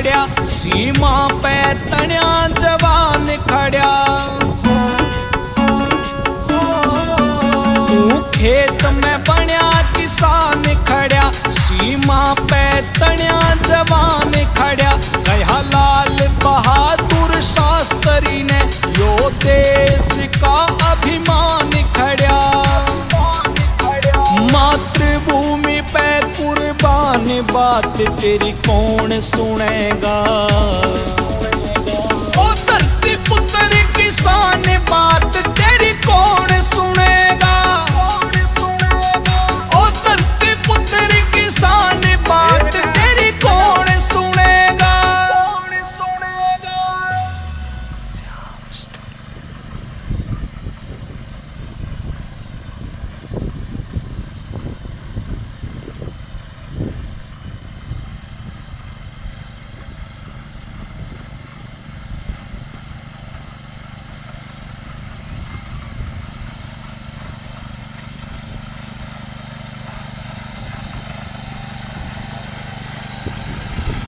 खड़या, सीमा पे तण्या जवान खड़या। तू खेत में बन्या किसान खड़या, सीमा पे तण्या जवान खड़या। कहा लाल बहादुर शास्त्री ने यो देश का अभिमान खड़या। मातृभूमि पे कुर्बान बात तेरी कौन सुनेगा।